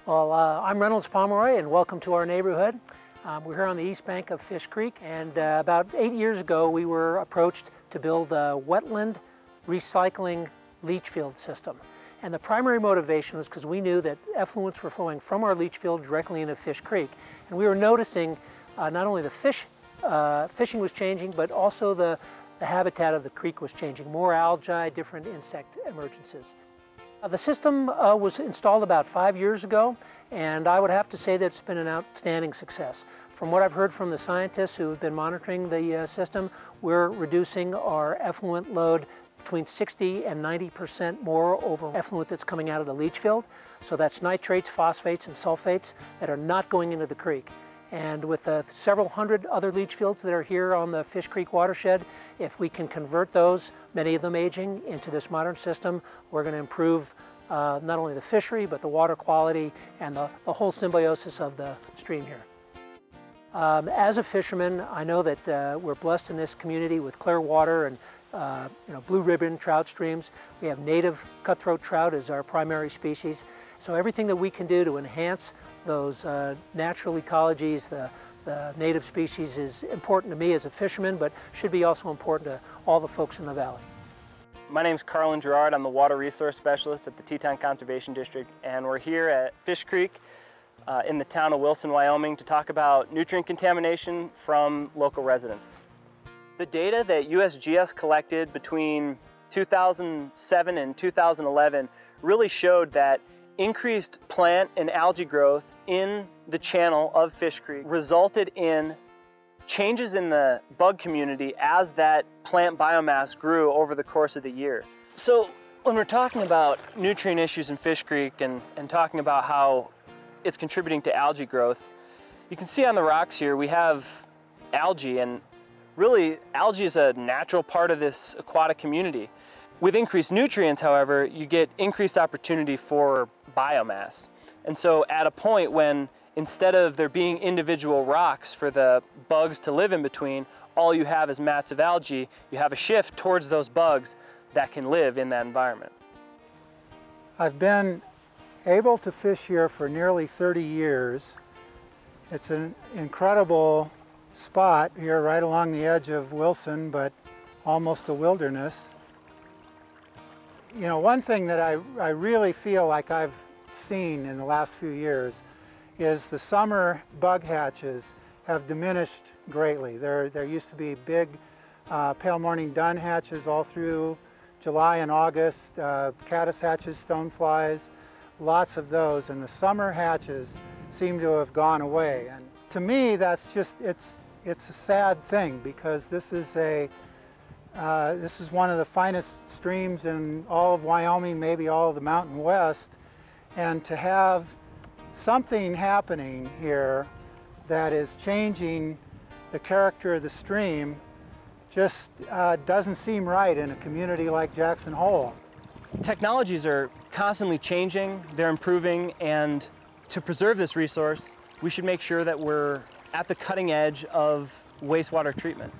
Well, I'm Reynolds Pomeroy, and welcome to our neighborhood. We're here on the east bank of Fish Creek, and about 8 years ago we were approached to build a wetland recycling leach field system. And the primary motivation was because we knew that effluents were flowing from our leach field directly into Fish Creek. And we were noticing not only the fishing was changing, but also the habitat of the creek was changing. More algae, different insect emergences. The system was installed about 5 years ago, and I would have to say that it's been an outstanding success. From what I've heard from the scientists who have been monitoring the system, we're reducing our effluent load between 60 and 90% more over effluent that's coming out of the leach field. So that's nitrates, phosphates, and sulfates that are not going into the creek. And with several hundred other leach fields that are here on the Fish Creek watershed, if we can convert those, many of them aging, into this modern system, we're going to improve not only the fishery, but the water quality and the whole symbiosis of the stream here. As a fisherman, I know that we're blessed in this community with clear water and blue ribbon trout streams. We have native cutthroat trout as our primary species. So everything that we can do to enhance those natural ecologies, the native species, is important to me as a fisherman, but should be also important to all the folks in the valley. My name's Carlin Gerard. I'm the Water Resource Specialist at the Teton Conservation District, and we're here at Fish Creek in the town of Wilson, Wyoming, to talk about nutrient contamination from local residents. The data that USGS collected between 2007 and 2011 really showed that increased plant and algae growth in the channel of Fish Creek resulted in changes in the bug community as that plant biomass grew over the course of the year. So when we're talking about nutrient issues in Fish Creek and talking about how it's contributing to algae growth, you can see on the rocks here we have algae, and really algae is a natural part of this aquatic community. With increased nutrients, however, you get increased opportunity for biomass. And so at a point when instead of there being individual rocks for the bugs to live in between, all you have is mats of algae, you have a shift towards those bugs that can live in that environment. I've been able to fish here for nearly 30 years. It's an incredible spot here right along the edge of Wilson, but almost a wilderness. You know, one thing that I really feel like I've seen in the last few years is the summer bug hatches have diminished greatly. There used to be big pale morning dun hatches all through July and August, caddis hatches, stoneflies, lots of those, and the summer hatches seem to have gone away. And to me, that's just, it's a sad thing, because this is one of the finest streams in all of Wyoming, maybe all of the Mountain West, and to have something happening here that is changing the character of the stream just doesn't seem right in a community like Jackson Hole. Technologies are constantly changing, they're improving, and to preserve this resource, we should make sure that we're at the cutting edge of wastewater treatment.